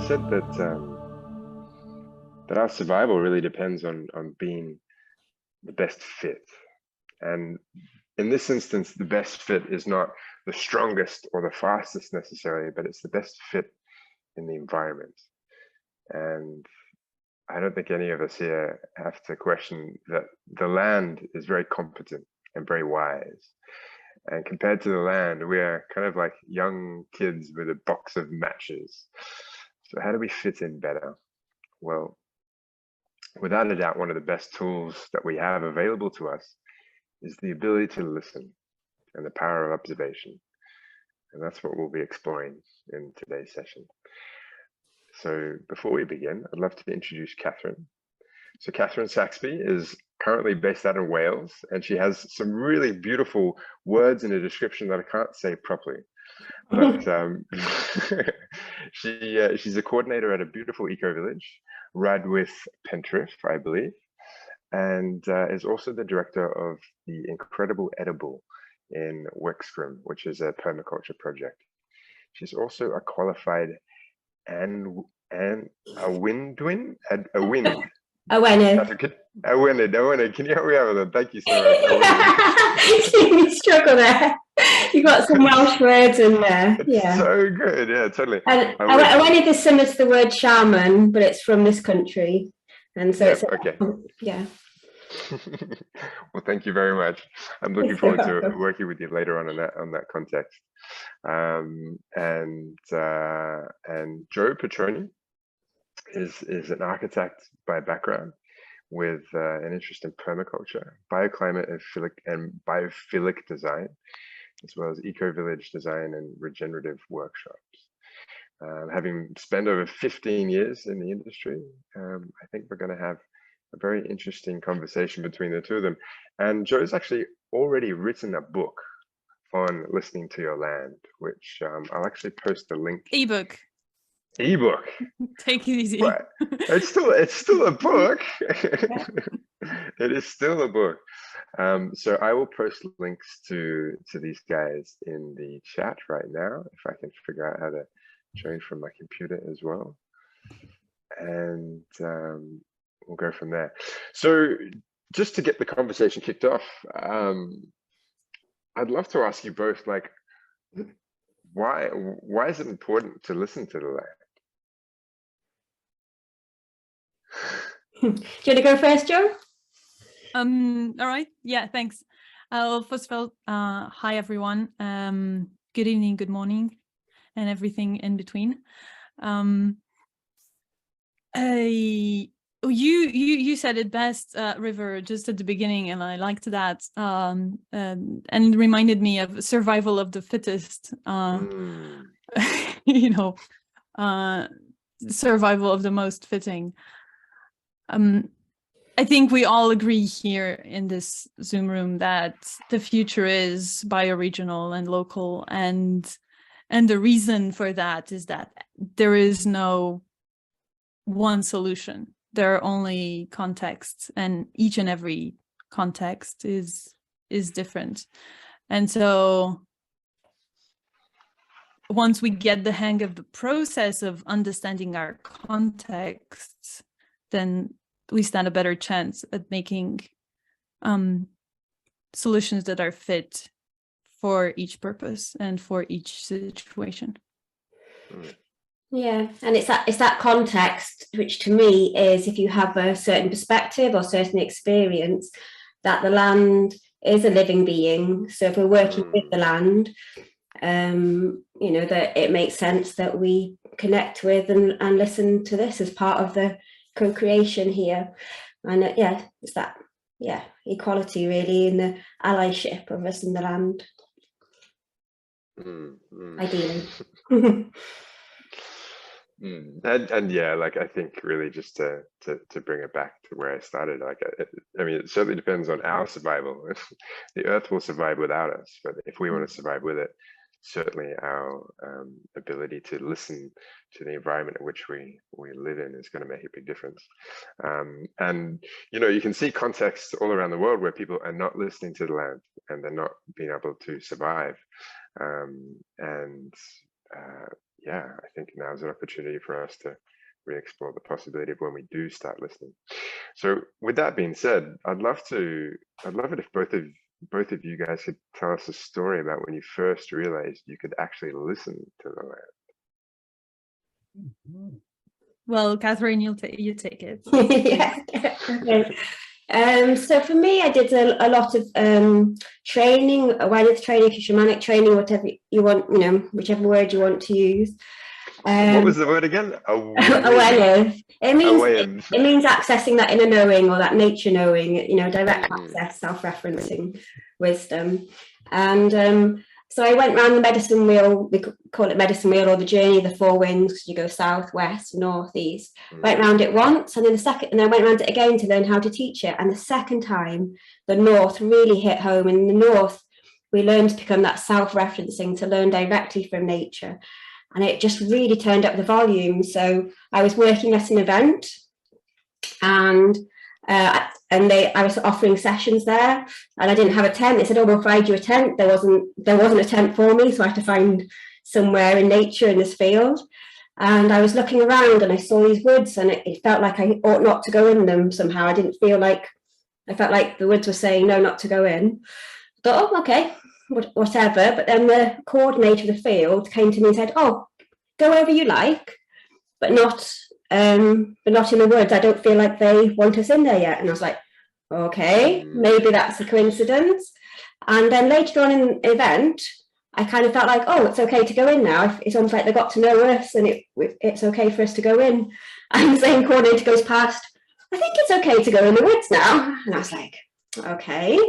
said that our survival really depends on being the best fit. And in this instance, the best fit is not the strongest or the fastest necessarily, but it's the best fit in the environment. And I don't think any of us here have to question that the land is very competent and very wise. And compared to the land, we are kind of like young kids with a box of matches. So how do we fit in better? Well, without a doubt, one of the best tools that we have available to us is the ability to listen and the power of observation. And that's what we'll be exploring in today's session. So before we begin, I'd love to introduce Catherine. So Catherine Saxby is currently based out in Wales, and she has some really beautiful words in a description that I can't say properly. But she's a coordinator at a beautiful eco-village, Radwith Pentrith, I believe, and is also the director of the Incredible Edible in Wexcombe, which is a permaculture project. She's also a qualified a wind. Can you help me out with that? Thank you so much. You struggle there. You got some Welsh words in there. Yeah. So good. Yeah, totally. And I went into similar to the word shaman, but it's from this country. And so it's okay. Yeah. Well, thank you very much. I'm looking forward to working with you later on that context. And Joe Petroni is an architect by background with an interest in permaculture, bioclimate and biophilic design, as well as eco-village design and regenerative workshops. Having spent over 15 years in the industry, I think we're going to have a very interesting conversation between the two of them. And Joe's actually already written a book on listening to your land, which I'll actually post the link. Ebook. Take it easy. But it's still a book. It is still a book. So I will post links to these guys in the chat right now, if I can figure out how to join from my computer as well. And we'll go from there. So just to get the conversation kicked off, I'd love to ask you both, like, why is it important to listen to the land? Do you want to go first, Joe? All right. Yeah, thanks. First of all, hi everyone. Good evening, good morning, and everything in between. You said it best, River, just at the beginning, and I liked that, and reminded me of survival of the fittest. Survival of the most fitting. I think we all agree here in this Zoom room that the future is bioregional and local, and the reason for that is that there is no one solution. There are only contexts, and each and every context is different. And so once we get the hang of the process of understanding our contexts, then we stand a better chance at making solutions that are fit for each purpose and for each situation. Yeah, and it's that context, which to me is, if you have a certain perspective or certain experience, that the land is a living being. So if we're working with the land, that it makes sense that we connect with and listen to this as part of the co-creation here. And it's that equality really in the allyship of us and the land. Ideally. And yeah, like, I think really just to bring it back to where I started, like, I mean, it certainly depends on our survival. The earth will survive without us, but if we want to survive with it, certainly our ability to listen to the environment in which we live in is going to make a big difference. And you can see contexts all around the world where people are not listening to the land and they're not being able to survive. yeah, I think now is an opportunity for us to re-explore the possibility of when we do start listening. So with that being said, I'd love it if both of you guys could tell us a story about when you first realized you could actually listen to the land. Well, Catherine, you take it. Yeah. Okay. So for me, I did a lot of training, awareness training, shamanic training, whatever you want, whichever word you want to use. What was the word again? Awareness. Awareness. It means accessing that inner knowing or that nature knowing, direct access, self-referencing wisdom. And so I went around the medicine wheel, we call it medicine wheel, or the journey of the four winds, because you go south, west, north, east. Went around it once, and then and I went around it again to learn how to teach it. And the second time, the north really hit home. In the north, we learned to become that self-referencing, to learn directly from nature. And it just really turned up the volume. So I was working at an event, and I was offering sessions there, and I didn't have a tent. They said, "Oh, we'll provide you a tent." There wasn't a tent for me, so I had to find somewhere in nature in this field. And I was looking around, and I saw these woods, and it felt like I ought not to go in them somehow. I felt like the woods were saying no, not to go in. I thought, oh, okay, whatever. But then the coordinator of the field came to me and said, "Oh, go wherever you like, but not in the woods. I don't feel like they want us in there yet." And I was like, okay, maybe that's a coincidence. And then later on in the event, I kind of felt like, oh, it's okay to go in now. It's almost like they got to know us, and it's okay for us to go in. And the same coordinator goes past, "I think it's okay to go in the woods now." And I was like, okay,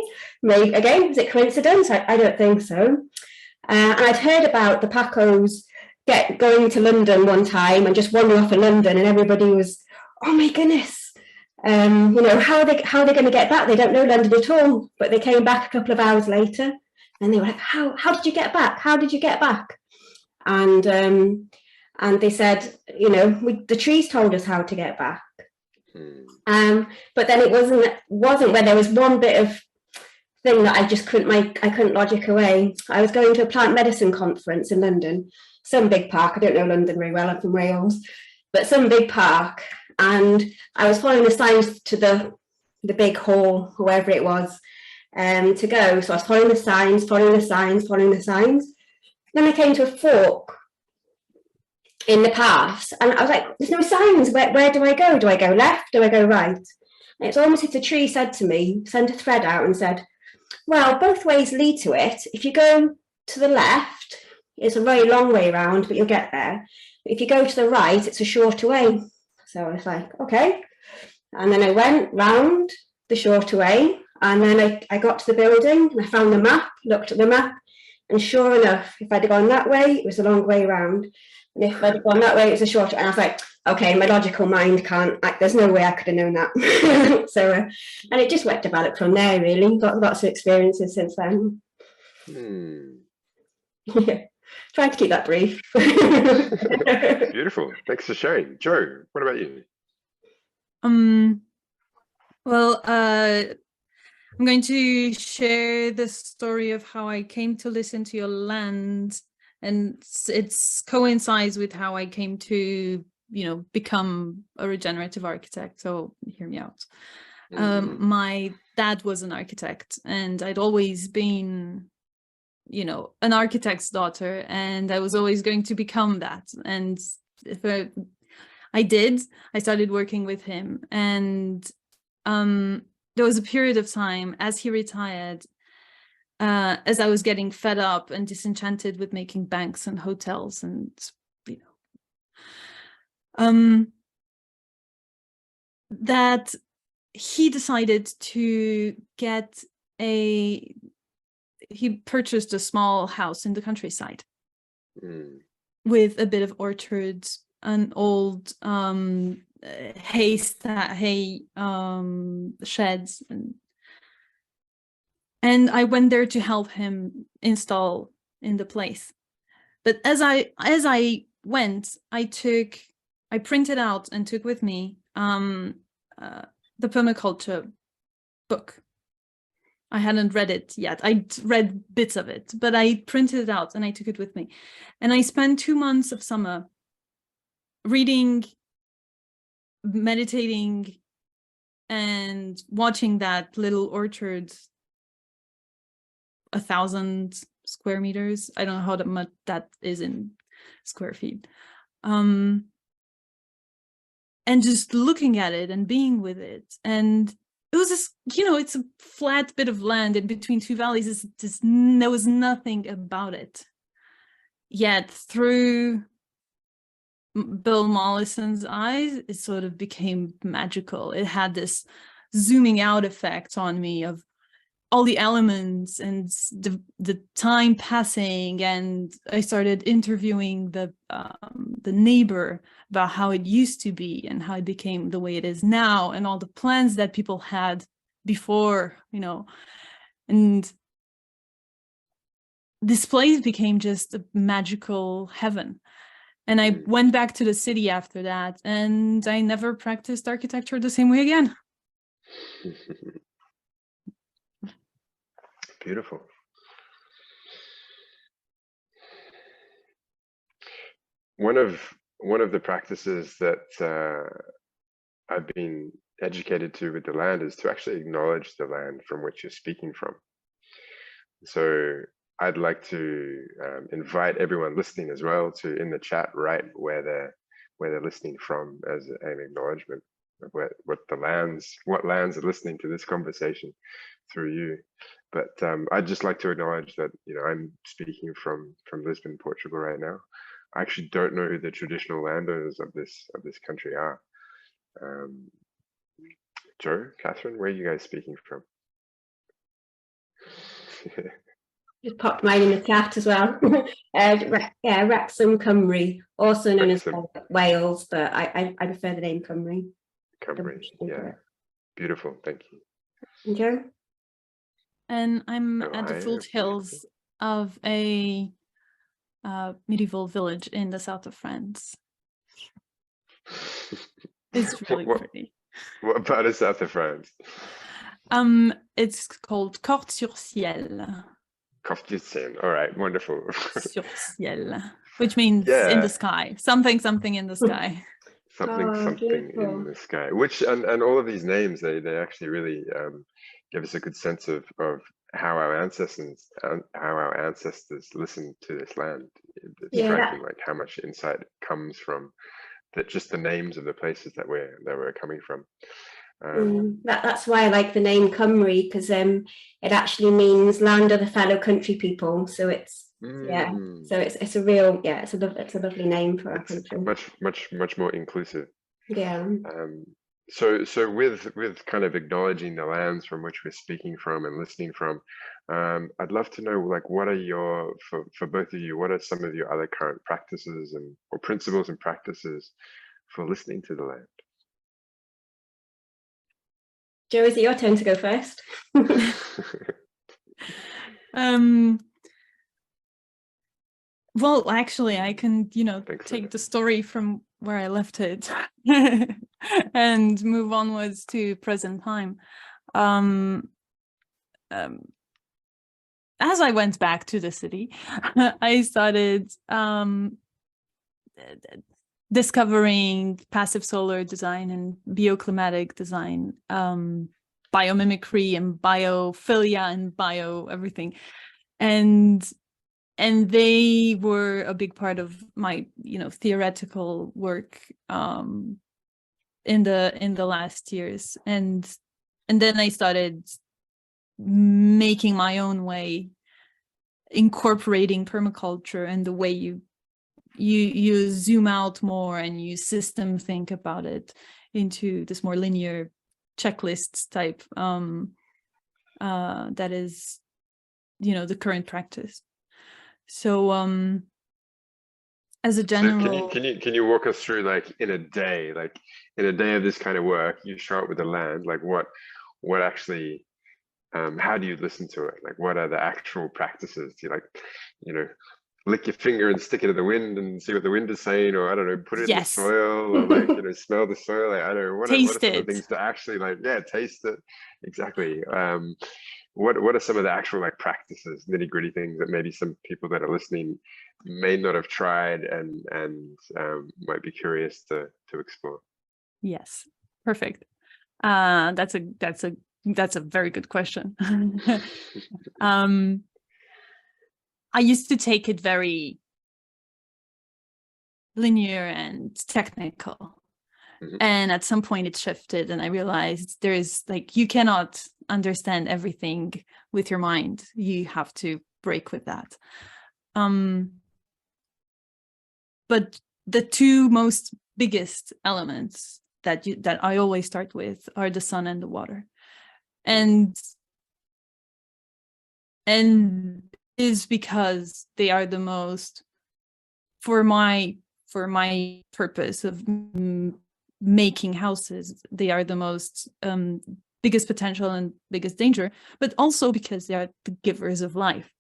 maybe again, is it coincidence? I don't think so. And I'd heard about the Pacos going to London one time and just wandering off in London, and everybody was, "Oh my goodness, how are they going to get back? They don't know London at all." But they came back a couple of hours later, and they were like, "How did you get back? How did you get back?" And they said, the trees told us how to get back. But then it wasn't where there was one bit of thing that I couldn't logic away. I was going to a plant medicine conference in London, some big park. I don't know London very well, I'm from Wales, but some big park. And I was following the signs to the big hall, whoever it was, to go. So I was following the signs. Then I came to a fork in the path, and I was like, "There's no signs. Where do I go? Do I go left? Do I go right?" And it's almost as if the tree said to me, sent a thread out and said, "Well, both ways lead to it. If you go to the left, it's a very long way around, but you'll get there. But if you go to the right, it's a shorter way." So I was like, okay. And then I went round the shorter way, and then I got to the building, and I found the map, looked at the map, and sure enough, if I'd have gone that way, it was a long way round. And if I'd have gone that way, it was a shorter. And I was like, okay, my logical mind can't, there's no way I could have known that. So, and it just went developed from there, really. Got lots of experiences since then. Trying to keep that brief. Beautiful. Thanks for sharing. Joe, what about you? Well, I'm going to share the story of how I came to listen to your land, and it's coincides with how I came to, become a regenerative architect. So hear me out. My dad was an architect, and I'd always been, an architect's daughter, and I was always going to become that. And if I started working with him, and there was a period of time as he retired, as I was getting fed up and disenchanted with making banks and hotels, and that he decided to he purchased a small house in the countryside with a bit of orchards, an old hay sheds, and I went there to help him install in the place. But as I went, I printed out and took with me the permaculture book. I hadn't read it yet. I'd read bits of it, but I printed it out and I took it with me. And I spent 2 months of summer reading, meditating, and watching that little orchard, 1,000 square meters. I don't know how much that is in square feet. And just looking at it and being with it. And it was this, it's a flat bit of land in between two valleys. There was nothing about it. Yet through Bill Mollison's eyes, it sort of became magical. It had this zooming out effect on me of all the elements and the time passing, and I started interviewing the neighbor about how it used to be and how it became the way it is now, and all the plans that people had before, and this place became just a magical heaven. And I went back to the city after that, and I never practiced architecture the same way again. Beautiful. One of the practices that I've been educated to with the land is to actually acknowledge the land from which you're speaking from. So I'd like to invite everyone listening as well to, in the chat, write where they're listening from as an acknowledgement of what lands are listening to this conversation through you. But I'd just like to acknowledge that I'm speaking from Lisbon, Portugal right now. I actually don't know who the traditional landowners of this country are. Joe, Catherine, where are you guys speaking from? Just popped mine in the chat as well. Wrexham, Cymru, also known as Wales, but I prefer the name Cymru. Cymru, yeah. Beautiful, thank you. Okay. And I'm at the foothills of a medieval village in the south of France. It's really pretty. What part of south of France? It's called Corte-sur-Ciel. Corte-sur-Ciel. All right, wonderful. Sur-Ciel, which means in the sky. Something in the sky. Something in the sky. Which and all of these names, they actually really give us a good sense of how our ancestors listened to this land. It's striking, like how much insight comes from just the names of the places that we're coming from. That's why I like the name Cymru, because it actually means land of the fellow country people. So it's so it's a real it's a lovely name for our country. Much more inclusive. Yeah. So with kind of acknowledging the lands from which we're speaking from and listening from, I'd love to know, like, what are for both of you, what are some of your other current practices or principles and practices for listening to the land? Joe, is it your turn to go first? Well, actually, I can, take the story from where I left it and move onwards to present time. As I went back to the city, I started discovering passive solar design and bioclimatic design, biomimicry and biophilia and bio everything. And they were a big part of my, theoretical work in the last years. And then I started making my own way, incorporating permaculture and the way you zoom out more and you system think about it into this more linear checklists type that is, the current practice. So as a general, so can you walk us through, like, in a day of this kind of work, you show up with the land, like what actually how do you listen to it? Like, what are the actual practices? Do you lick your finger and stick it in the wind and see what the wind is saying, or I don't know, put it in the soil, or smell the soil? Like, I don't know, what are some of the things to actually taste it? Exactly. what are some of the actual like practices, nitty gritty things that maybe some people that are listening may not have tried and might be curious to explore? Yes, perfect. That's a very good question. I used to take it very linear and technical. And at some point it shifted and I realized there's like, you cannot understand everything with your mind. You have to break with that. But the two most biggest elements that I always start with are the sun and the water. And is because they are the most, for my purpose of making houses, they are the most biggest potential and biggest danger, but also because they are the givers of life.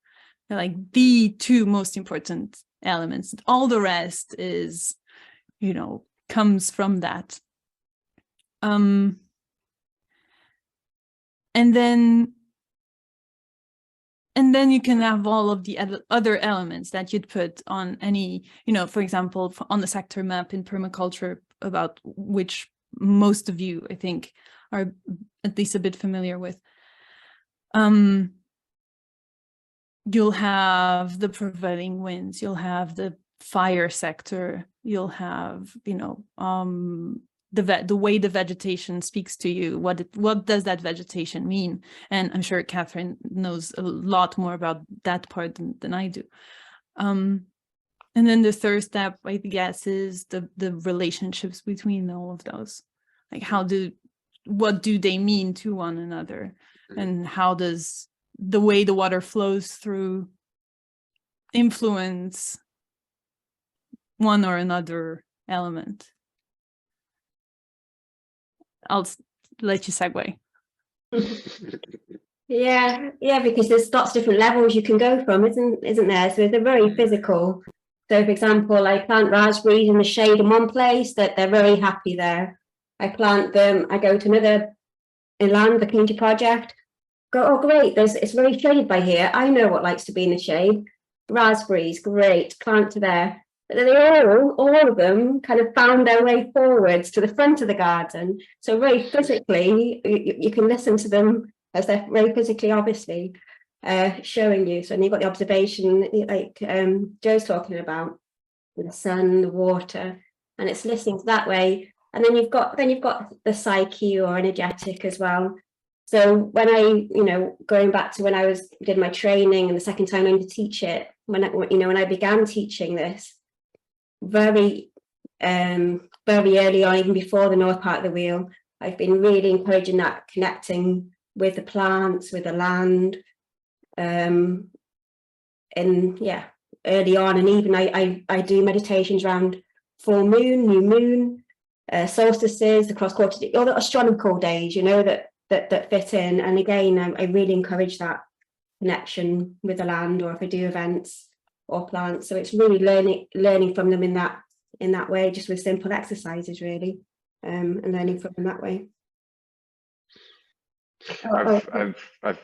They're like the two most important elements. All the rest is, comes from that. And then you can have all of the other elements that you'd put on any, for example, on the sector map in permaculture, about which most of you, I think, are at least a bit familiar with. You'll have the prevailing winds, you'll have the fire sector, you'll have, the way the vegetation speaks to you. What does that vegetation mean? And I'm sure Catherine knows a lot more about that part than I do. And then the third step, I guess, is the relationships between all of those. Like what do they mean to one another? And how does the way the water flows through influence one or another element? I'll let you segue. Yeah, because there's lots of different levels you can go from, isn't there? So they're very physical. So, for example, I plant raspberries in the shade in one place, that they're very happy there. I plant them, I go to another inland, the community project, go, oh great, it's very shaded by here. I know what likes to be in the shade. Raspberries, great, plant to there. But they all of them kind of found their way forwards to the front of the garden. So very physically, you can listen to them as they're very physically, obviously, showing you. So, and you've got the observation, like Joe's talking about, the sun, the water, and it's listening to that way. And then you've got the psyche or energetic as well. So when I, going back to when I did my training and the second time I to teach it, when I began teaching this, very early on, even before the North Part of the Wheel, I've been really encouraging that, connecting with the plants, with the land, and early on. And even I do meditations around full moon, new moon, solstices, the cross quarter, all the astronomical days, that fit in. And again, I really encourage that connection with the land, or if I do events or plants. So it's really learning from them in that way, just with simple exercises, really, and learning from them that way. I've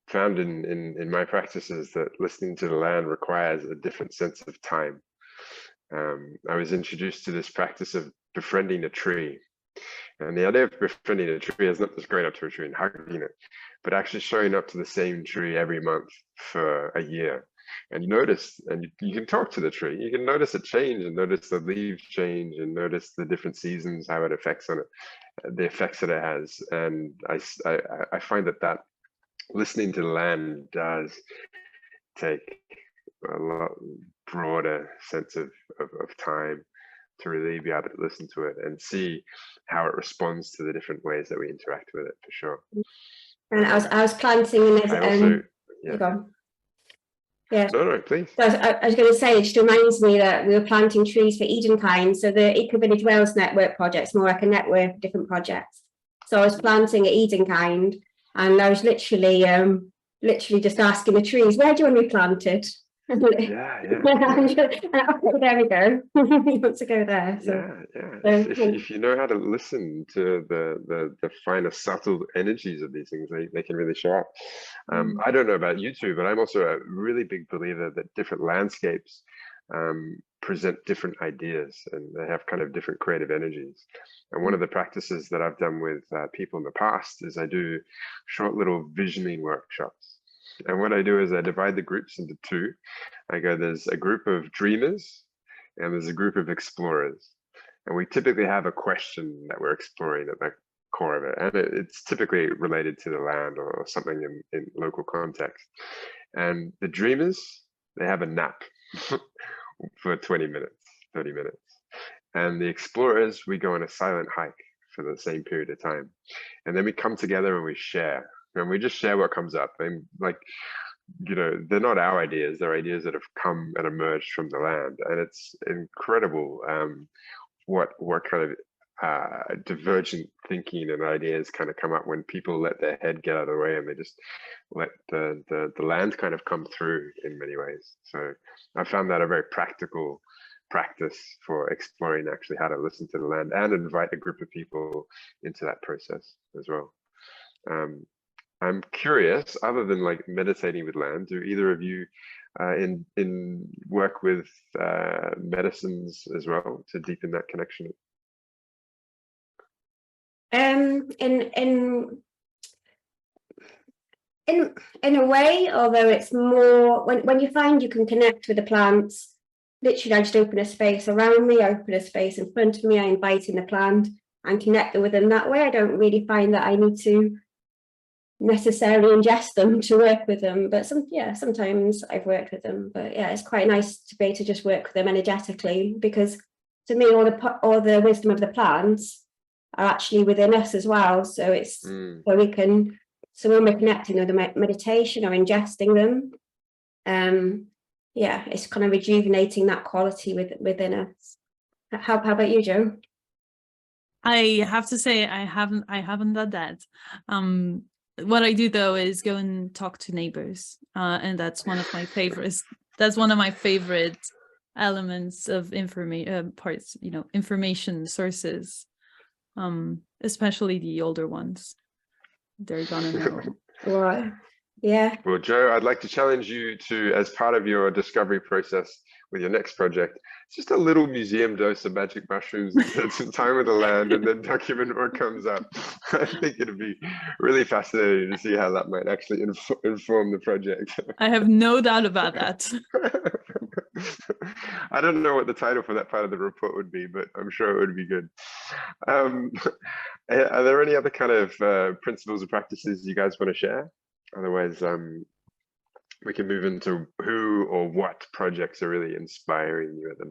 found in my practices that listening to the land requires a different sense of time. I was introduced to this practice of befriending a tree. And the idea of befriending a tree is not just going up to a tree and hugging it, but actually showing up to the same tree every month for a year. And you notice, and you can talk to the tree, you can notice it change, and notice the leaves change, and notice the different seasons, how it affects on it, the effects that it has. And I find that listening to the land does take a lot broader sense of time to really be able to listen to it and see how it responds to the different ways that we interact with it, for sure. And I was planting in this. Yeah. No, please. So I was going to say, it just reminds me that we were planting trees for Edenkind. So the Eco Village Wales Network project's more like a network of different projects. So I was planting at Edenkind, and I was literally just asking the trees, where do you want to be planted? Yeah, Okay, there we go. He wants to go there. So, yeah. so If you know how to listen to the finer, subtle energies of these things, they can really show up. I don't know about you two, but I'm also a really big believer that different landscapes present different ideas, and they have kind of different creative energies. And one of the practices that I've done with people in the past is I do short little visioning workshops. And what I do is I divide the groups into two. I go, there's a group of dreamers and there's a group of explorers. And we typically have a question that we're exploring at the core of it. And it's typically related to the land or something in local context. And the dreamers, they have a nap for 20 minutes, 30 minutes. And the explorers, we go on a silent hike for the same period of time. And then we come together and we share. And we just share what comes up. And like, you know, they're not our ideas, they're ideas that have come and emerged from the land. And it's incredible what kind of divergent thinking and ideas kind of come up when people let their head get out of the way and they just let the land kind of come through in many ways. So I found that a very practical practice for exploring actually how to listen to the land and invite a group of people into that process as well. I'm curious, other than like meditating with land, do either of you in work with medicines as well to deepen that connection? In a way, although it's more when you find you can connect with the plants, literally I just open a space around me, I open a space in front of me, I invite in the plant and connect with them that way. I don't really find that I need to necessarily ingest them to work with them, but sometimes I've worked with them. But yeah, it's quite nice to be able to just work with them energetically, because to me all the wisdom of the plants are actually within us as well. So it's so when we're connecting with the meditation or ingesting them, yeah, it's kind of rejuvenating that quality within us. How about you, Joe? I have to say I haven't done that. What I do though is go and talk to neighbors, and that's one of my favorites. That's one of my favorite elements of information sources, especially the older ones. They're gonna know. Right. Yeah. Well, Joe, I'd like to challenge you to, as part of your discovery process with your next project, just a little museum dose of magic mushrooms and spend some time with the land and then document what comes up. I think it'd be really fascinating to see how that might actually inform the project. I have no doubt about that. I don't know what the title for that part of the report would be, but I'm sure it would be good. Are there any other kind of principles or practices you guys want to share? Otherwise, we can move into who or what projects are really inspiring you at the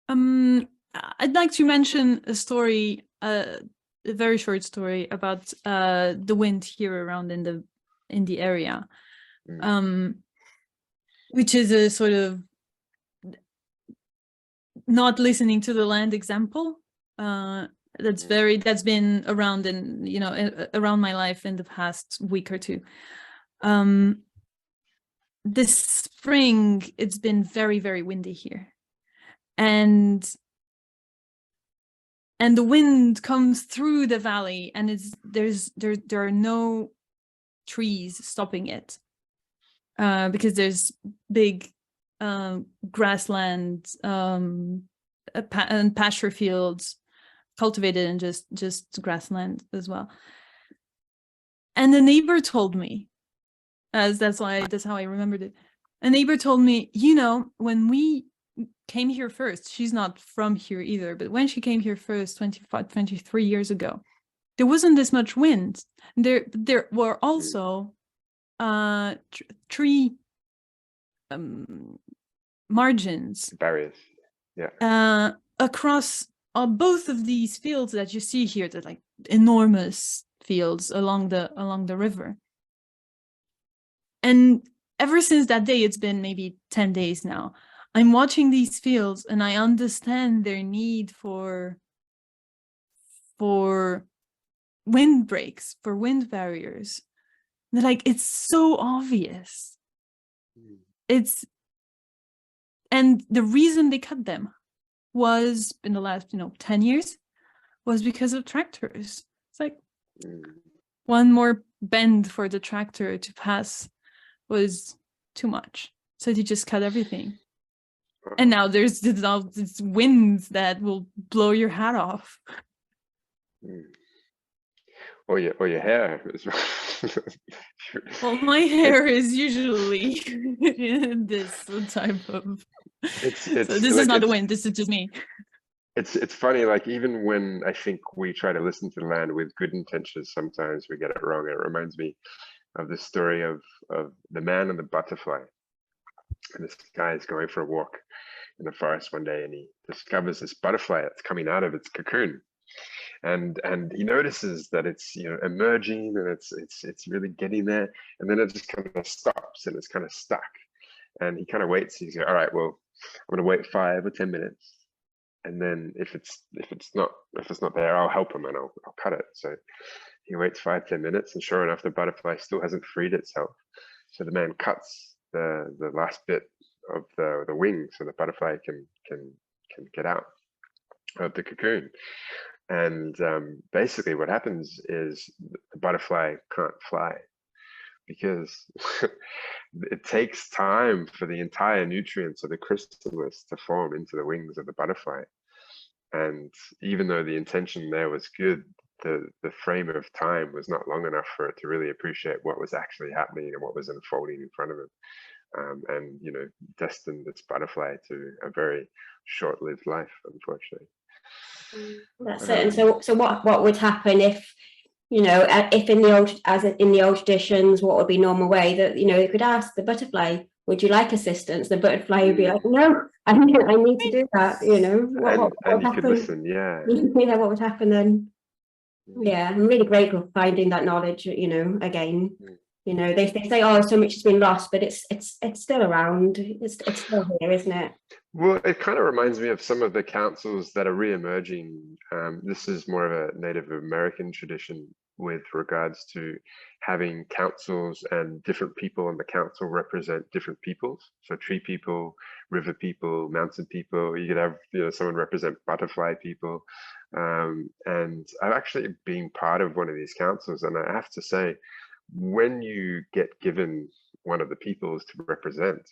moment. I'd like to mention a story, a very short story about the wind here around in the area, which is a sort of not listening to the land example. That's been around around my life in the past week or two. This spring, it's been very, very windy here. And the wind comes through the valley, and there are no trees stopping it, because there's big grassland and pasture fields, cultivated, and just grassland as well. And the neighbor told me, that's how I remembered it. A neighbor told me, when we came here first, she's not from here either, but when she came here first 23 years ago, there wasn't this much wind. There were also tree margins, barriers, yeah, across both of these fields that you see here. They're like enormous fields along the river. And ever since that day, it's been maybe 10 days now, I'm watching these fields and I understand their need for wind breaks, for wind barriers. They're like, it's so obvious. And the reason they cut them was in the last 10 years was because of tractors. It's like one more bend for the tractor to pass was too much, so they just cut everything. And now there's all these winds that will blow your hat off. Or your hair. Well, my hair is usually in this type of. It's so this like, is not the wind. This is just me. It's funny, like even when I think we try to listen to the land with good intentions, sometimes we get it wrong. It reminds me of the story of the man and the butterfly. And this guy is going for a walk in the forest one day, and he discovers this butterfly that's coming out of its cocoon. And he notices that it's emerging, and it's really getting there, and then it just kind of stops and it's kind of stuck. And he kind of waits. He's like, all right, well, I'm gonna wait 5 or 10 minutes. And then if it's not there, I'll help him and I'll cut it. So he waits 5-10 minutes, and sure enough, the butterfly still hasn't freed itself. So the man cuts the last bit of the wing so the butterfly can get out of the cocoon. And basically, what happens is the butterfly can't fly because it takes time for the entire nutrients of the chrysalis to form into the wings of the butterfly. And even though the intention there was good, the frame of time was not long enough for it to really appreciate what was actually happening and what was unfolding in front of it. And destined this butterfly to a very short-lived life, unfortunately. That's it. And so what would happen if if in the old traditions, what would be normal way that you could ask the butterfly, would you like assistance? The butterfly would be like, no, I need to do that. What would happen? Could listen, yeah. What would happen then? Yeah, I'm really grateful for finding that knowledge. Again, they say, oh, so much has been lost, but it's still around. It's still here, isn't it? Well, it kind of reminds me of some of the councils that are re-emerging. This is more of a Native American tradition with regards to having councils, and different people in the council represent different peoples. So tree people, river people, mountain people. You could have someone represent butterfly people. And I've actually been part of one of these councils, and I have to say, when you get given one of the peoples to represent,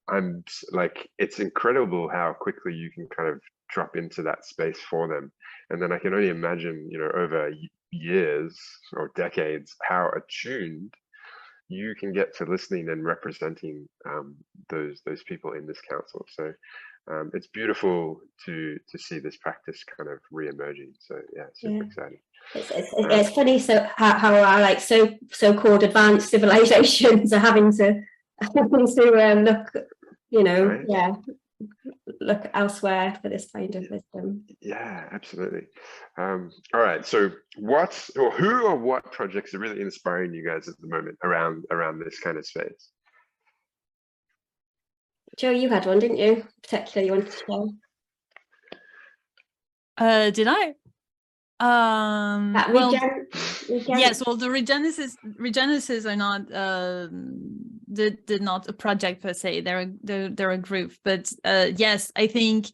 I'm like, it's incredible how quickly you can kind of drop into that space for them. And then I can only imagine, over years or decades, how attuned you can get to listening and representing those people in this council. So it's beautiful to see this practice kind of re-emerging. So yeah, super exciting. It's funny, so how our like so-called advanced civilizations are having to look, right? Look elsewhere for this kind of wisdom. Yeah, absolutely. All right. So who or what projects are really inspiring you guys at the moment around this kind of space? Joe, you had one, didn't you? Particularly you wanted to share? Did I? Yes. Well, the Regenesis are not did not a project per se. They're a group, but yes, I think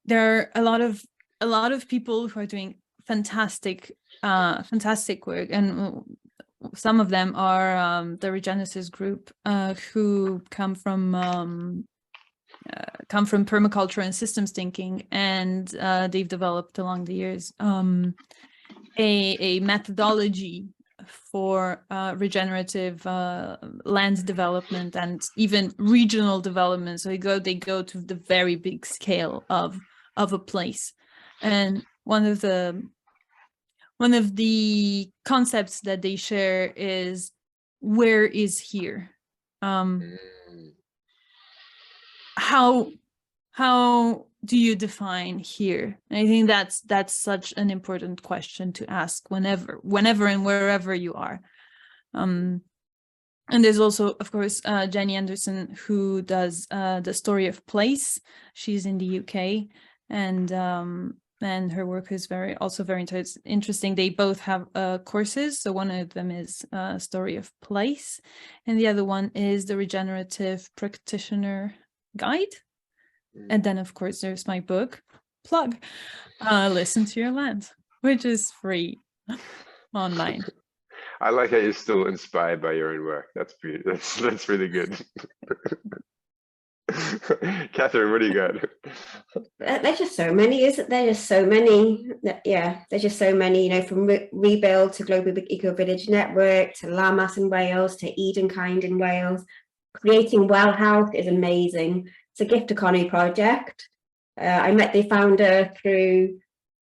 there are a lot of people who are doing fantastic work, and some of them are the Regenesis group, who come from permaculture and systems thinking, and they've developed along the years a methodology for regenerative land development and even regional development. So they go to the very big scale of a place. And one of the concepts that they share is, where is here? How do you define here? And I think that's such an important question to ask whenever and wherever you are. And there's also, of course, Jenny Anderson, who does the story of place. She's in the UK, and and her work is also very interesting. They both have courses. So one of them is Story of Place, and the other one is the Regenerative Practitioner Guide. And then, of course, there's my book, plug, Listen to Your Land, which is free online. I like how you're still inspired by your own work. That's beautiful. That's really good. Catherine, what do you got? There's just so many, isn't there? Just so many. Yeah, there's just so many, you know, from Rebuild to Global Eco Village Network to Llamas in Wales to Edenkind in Wales. Creating Well Health is amazing. It's a gift economy project. I met the founder through,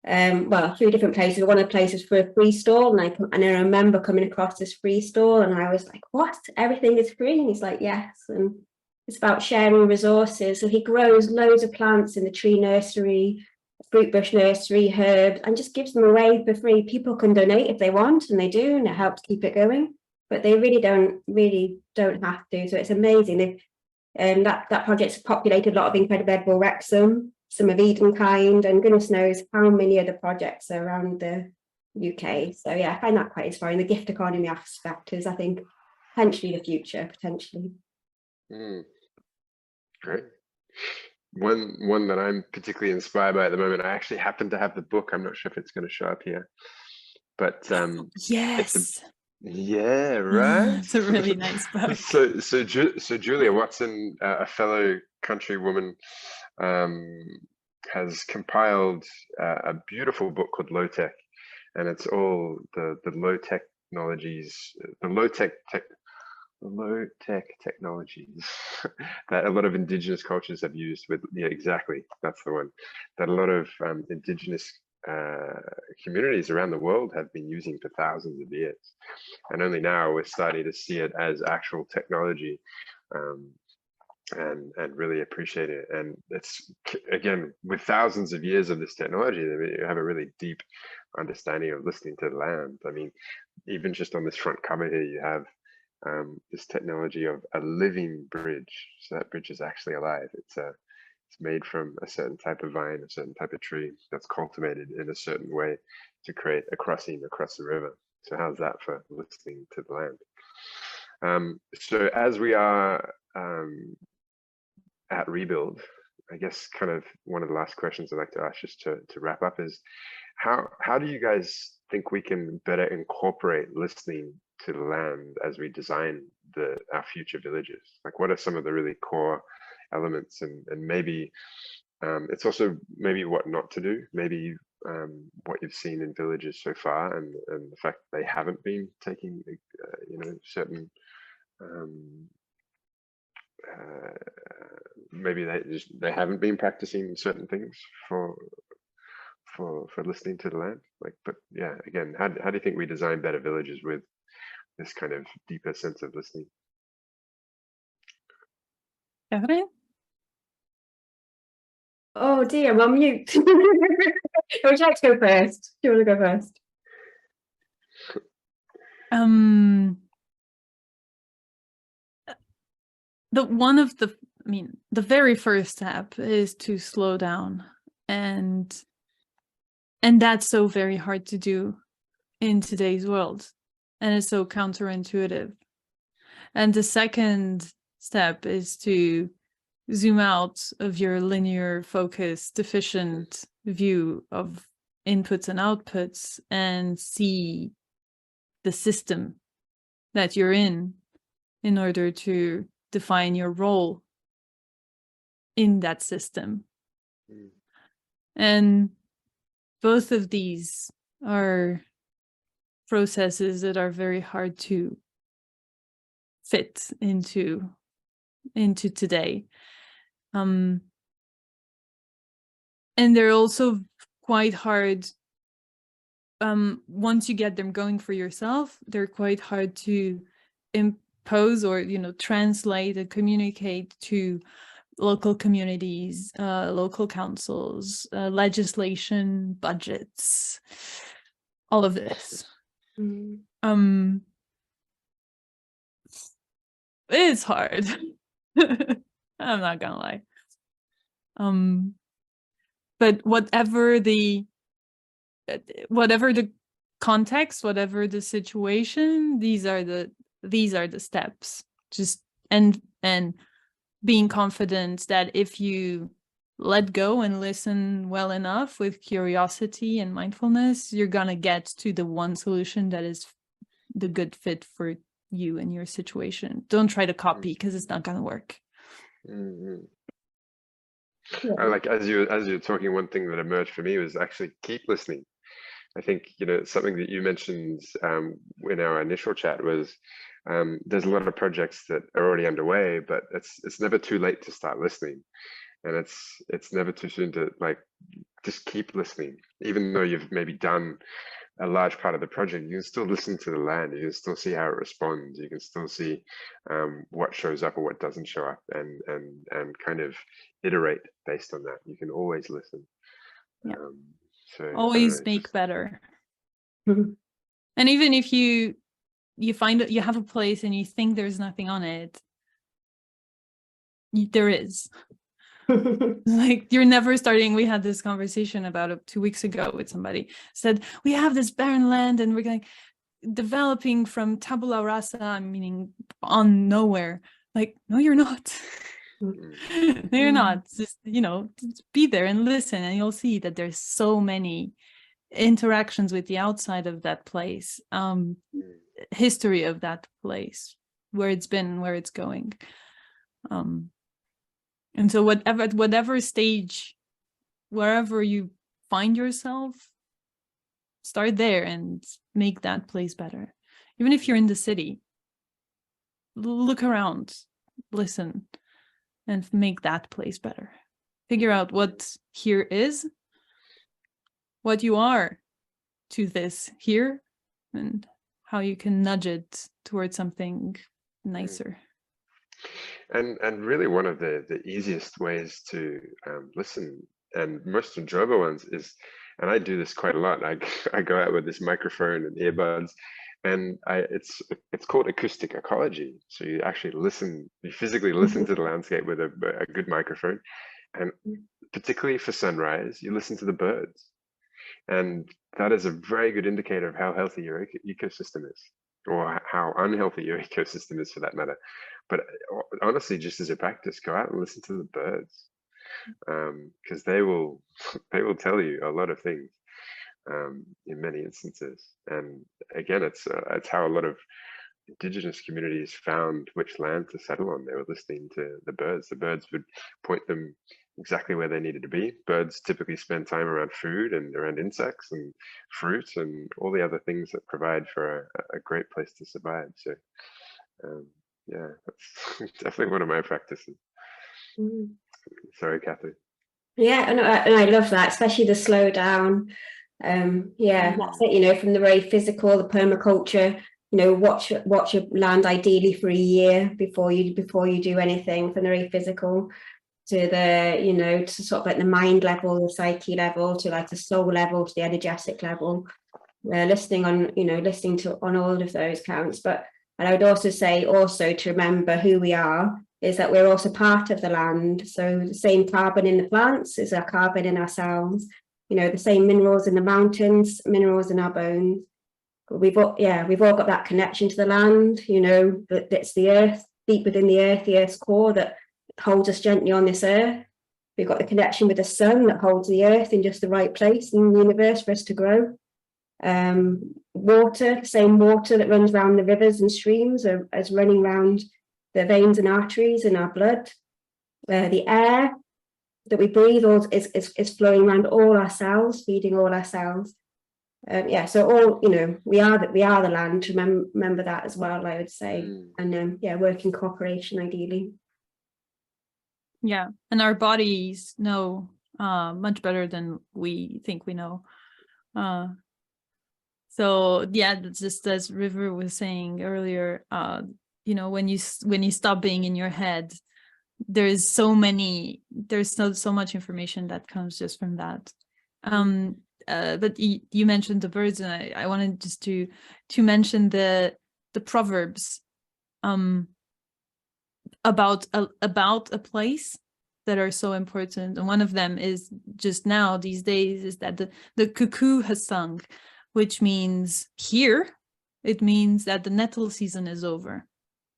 through different places. One of the places for a free stall, and I remember coming across this free stall, and I was like, "What? Everything is free?" And he's like, "Yes." And it's about sharing resources. So he grows loads of plants in the tree nursery, fruit bush nursery, herbs, and just gives them away for free. People can donate if they want, and they do, and it helps keep it going. But they really don't have to. So it's amazing. They've that project's populated a lot of Incredible Wrexham, some of Edenkind, and goodness knows how many other projects are around the UK. So yeah, I find that quite inspiring. The gift economy aspect is, I think, potentially the future, potentially. Great. One that I'm particularly inspired by at the moment, I actually happen to have the book. I'm not sure if it's going to show up here, but Yes. Yeah, right. It's a really nice book. So Julia Watson, a fellow countrywoman, has compiled a beautiful book called Low Tech, and it's all the low technologies, the low tech technologies that a lot of indigenous cultures have used with, yeah, exactly, that's the one, that a lot of indigenous communities around the world have been using for thousands of years, and only now we're starting to see it as actual technology, and really appreciate it. And it's, again, with thousands of years of this technology, you have a really deep understanding of listening to the land. I mean, even just on this front cover here, you have this technology of a living bridge. So that bridge is actually alive. It's made from a certain type of vine, a certain type of tree that's cultivated in a certain way to create a crossing across the river. So how's that for listening to the land? So as we are at Rebuild, I guess kind of one of the last questions I'd like to ask just to wrap up is, how do you guys think we can better incorporate listening to the land as we design our future villages? Like, what are some of the really core elements, and maybe it's also maybe what not to do, maybe what you've seen in villages so far, and the fact that they haven't been taking certain maybe they haven't been practicing certain things for listening to the land. Like, but yeah, again, how do you think we design better villages with this kind of deeper sense of listening? Catherine? Oh dear, I'm on mute. Would you like to go first? Do you want to go first? The very first step is to slow down, and that's so very hard to do in today's world, and it's so counterintuitive. And the second step is to zoom out of your linear, focused, deficient view of inputs and outputs and see the system that you're in order to define your role in that system. And both of these are processes that are very hard to fit into today. And they're also quite hard, once you get them going for yourself, they're quite hard to impose or translate and communicate to local communities, local councils, legislation, budgets, all of this. It's hard. I'm not gonna lie. but whatever the context, whatever the situation, these are the steps. Just and being confident that if you let go and listen well enough with curiosity and mindfulness, you're gonna get to the one solution that is the good fit for you and your situation. Don't try to copy, because it's not gonna work. Mm-hmm. Yeah. I like, as you're talking, one thing that emerged for me was actually keep listening. I think, something that you mentioned in our initial chat was there's a lot of projects that are already underway, but it's never too late to start listening, and it's never too soon to just keep listening. Even though you've maybe done a large part of the project, you can still listen to the land. You can still see how it responds. You can still see what shows up or what doesn't show up, and kind of iterate based on that. You can always listen. Yeah. So I don't Always know, make better. Mhm. And even if you find that you have a place and you think there's nothing on it, there is. Like, you're never starting. We had this conversation about it 2 weeks ago with somebody. Said, we have this barren land and we're going developing from tabula rasa, meaning on nowhere. Like, no, you're not. No, you're not. Just, just be there and listen, and you'll see that there's so many interactions with the outside of that place, history of that place, where it's been, where it's going. And so whatever stage, wherever you find yourself, start there and make that place better. Even if you're in the city, look around, listen, and make that place better. Figure out what here is, what you are to this here, and how you can nudge it towards something nicer. And really, one of the easiest ways to listen and most enjoyable ones is, and I do this quite a lot. I go out with this microphone and earbuds, and it's called acoustic ecology. So you actually listen, you physically listen to the landscape with a good microphone, and particularly for sunrise, you listen to the birds, and that is a very good indicator of how healthy your ecosystem is, or how unhealthy your ecosystem is, for that matter. But honestly, just as a practice, go out and listen to the birds, because they will tell you a lot of things in many instances. And again, it's how a lot of indigenous communities found which land to settle on. They were listening to the birds. The birds would point them exactly where they needed to be. Birds typically spend time around food and around insects and fruit and all the other things that provide for a great place to survive. So yeah, that's definitely one of my practices. Sorry, Kathy. Yeah, and I love that, especially the slow down. Yeah, that's it, from the very physical, the permaculture, watch your land ideally for a year before you do anything, from the very physical to the, to sort of like the mind level, the psyche level, to like the soul level, to the energetic level. Listening on all of those counts. And I would also say to remember who we are, is that we're also part of the land. So the same carbon in the plants is our carbon in ourselves. The same minerals in the mountains, minerals in our bones. We've all got that connection to the land. That's the earth, deep within the earth's core, that holds us gently on this earth. We've got the connection with the sun that holds the earth in just the right place in the universe for us to grow. Water, same water that runs around the rivers and streams as running around the veins and arteries in our blood. The air that we breathe is flowing around all our cells, feeding all our cells. So all, we are the land. Remember that as well, I would say. And work in cooperation ideally. Yeah, and our bodies know much better than we think we know. So yeah, just as River was saying earlier, when you stop being in your head, there's so much information that comes just from that. But you mentioned the birds, and I wanted just to mention the proverbs about a place that are so important. And one of them is just now, these days, is that the cuckoo has sung, which means here, it means that the nettle season is over.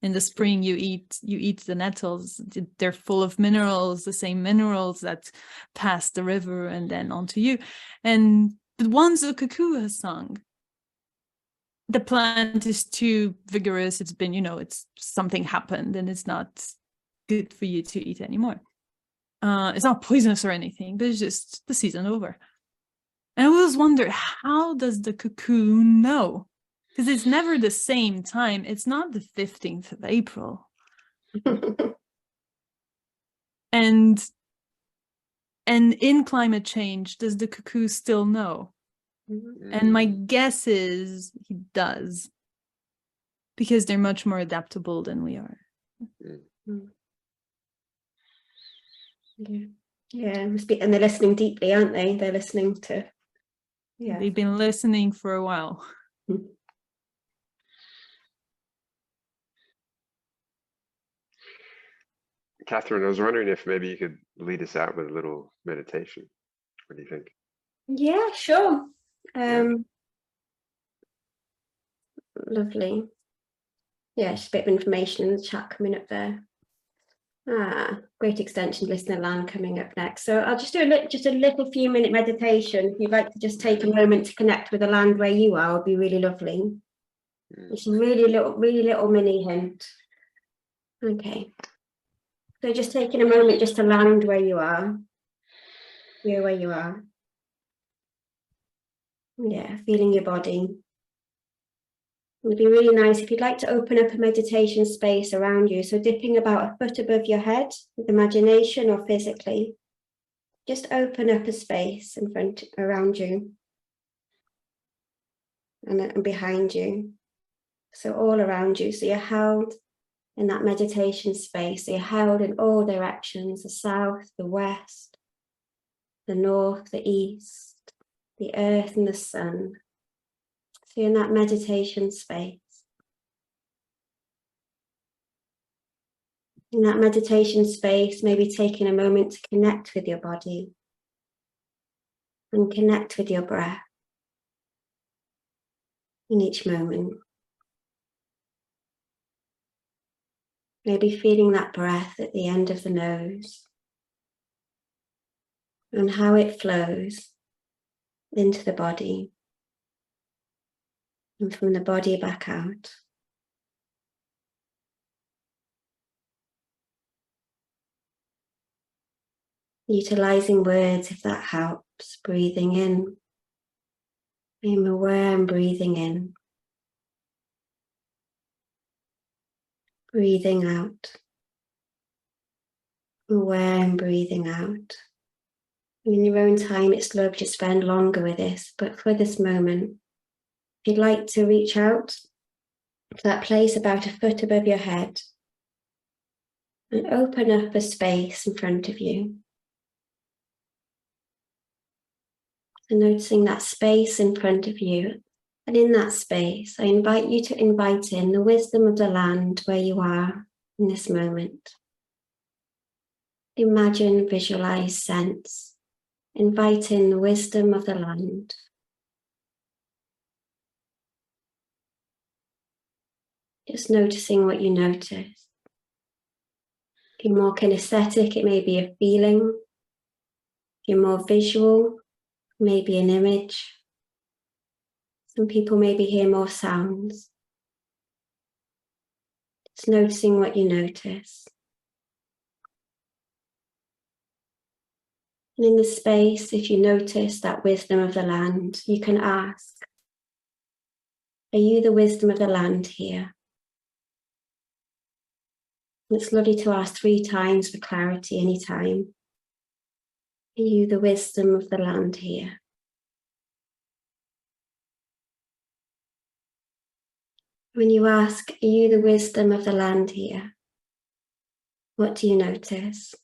In the spring, you eat the nettles. They're full of minerals, the same minerals that pass the river and then onto you. And the ones the cuckoo has sung, the plant is too vigorous. It's been, it's something happened and it's not good for you to eat anymore. It's not poisonous or anything, but it's just the season over. And I always wonder, how does the cuckoo know? Because it's never the same time. It's not the 15th of April. And in climate change, does the cuckoo still know? And my guess is he does, because they're much more adaptable than we are. Yeah, and they're listening deeply, aren't they? They're listening to, yeah. They've been listening for a while. Catherine, I was wondering if maybe you could lead us out with a little meditation. What do you think? Yeah, sure. Lovely. Yeah, just a bit of information in the chat coming up there. Great extension listener land coming up next. So I'll just do a little few minute meditation. If you'd like to just take a moment to connect with the land where you are, would be really lovely. It's a really little mini hint. Okay. So just taking a moment just to land where you are. Feel where you are. Yeah, feeling your body. It'd be really nice if you'd like to open up a meditation space around you. So dipping about a foot above your head with imagination or physically. Just open up a space around you and behind you. So all around you. So you're held in that meditation space. So you're held in all directions, the south, the west, the north, the east, the earth and the sun. So you're in that meditation space. In that meditation space, maybe taking a moment to connect with your body and connect with your breath in each moment. Maybe feeling that breath at the end of the nose and how it flows into the body and from the body back out. Utilizing words if that helps, breathing in. I'm aware I'm breathing in. Breathing out. Aware I'm breathing out. In your own time, it's lovely to spend longer with this, but for this moment, if you'd like to reach out to that place about a foot above your head and open up a space in front of you. And noticing that space in front of you. And in that space, I invite you to invite in the wisdom of the land where you are in this moment. Imagine, visualize, sense. Invite in the wisdom of the land. Just noticing what you notice. If you're more kinesthetic, it may be a feeling. If you're more visual, maybe an image. Some people maybe hear more sounds. Just noticing what you notice. And in the space, if you notice that wisdom of the land, you can ask, are you the wisdom of the land here? And it's lovely to ask 3 times for clarity anytime. Are you the wisdom of the land here? When you ask, are you the wisdom of the land here? What do you notice?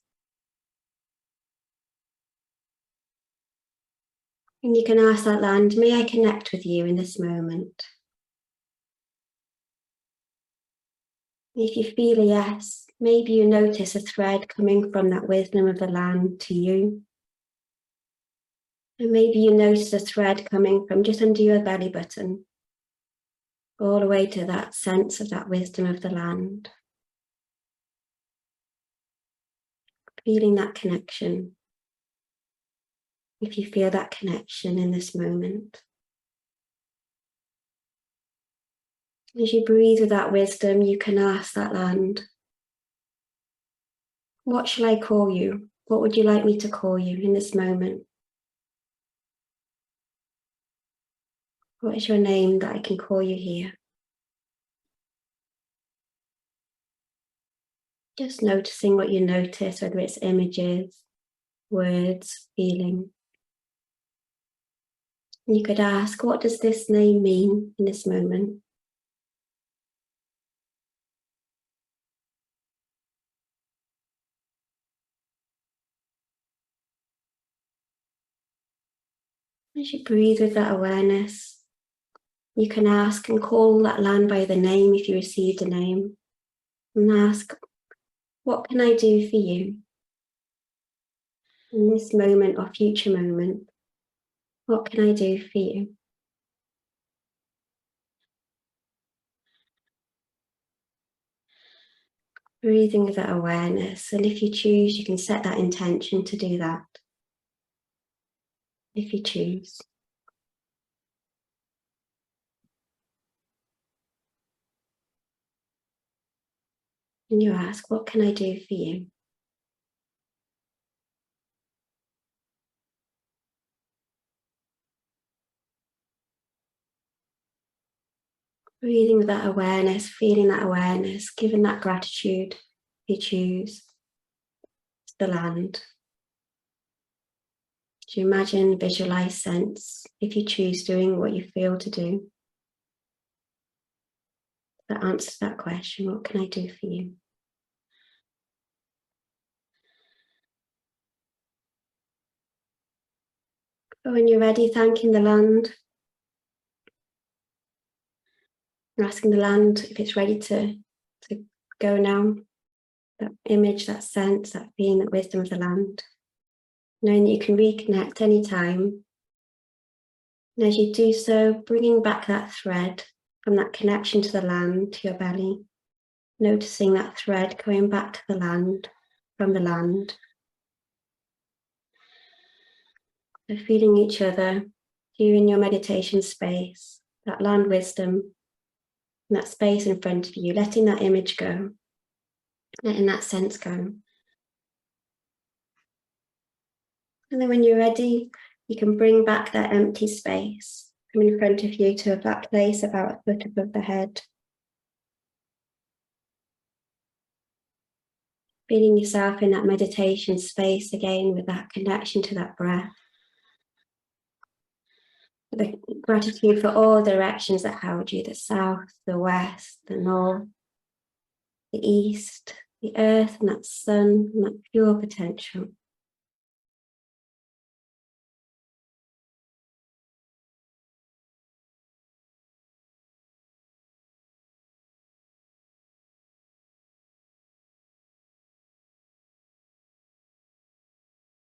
And you can ask that land, may I connect with you in this moment? If you feel a yes, Maybe you notice a thread coming from that wisdom of the land to you. And maybe you notice a thread coming from just under your belly button, all the way to that sense of that wisdom of the land. Feeling that connection. If you feel that connection in this moment. As you breathe with that wisdom, you can ask that land, what shall I call you? What would you like me to call you in this moment? What is your name that I can call you here? Just noticing what you notice, whether it's images, words, feeling. And you could ask, what does this name mean in this moment? As you breathe with that awareness, you can ask and call that land by the name if you received a name. And ask, what can I do for you? In this moment or future moment, what can I do for you? Breathing with that awareness, and if you choose, you can set that intention to do that. If you choose. And you ask, what can I do for you? Breathing with that awareness, feeling that awareness, giving that gratitude, if you choose, to the land. To imagine, visualize, sense, if you choose doing what you feel to do. That answers that question, what can I do for you? But when you're ready, thanking the land. You're asking the land if it's ready to go now. That image, that sense, that feeling, that wisdom of the land. Knowing that you can reconnect anytime. And as you do so, bringing back that thread from that connection to the land, to your belly. Noticing that thread going back to the land, from the land. So feeling each other here in your meditation space, that land wisdom, and that space in front of you, letting that image go, letting that sense go. And then when you're ready, you can bring back that empty space, come in front of you to that place about a foot above the head. Feeling yourself in that meditation space again with that connection to that breath. The gratitude for all directions that held you, the south, the west, the north, the east, the earth and that sun and that pure potential.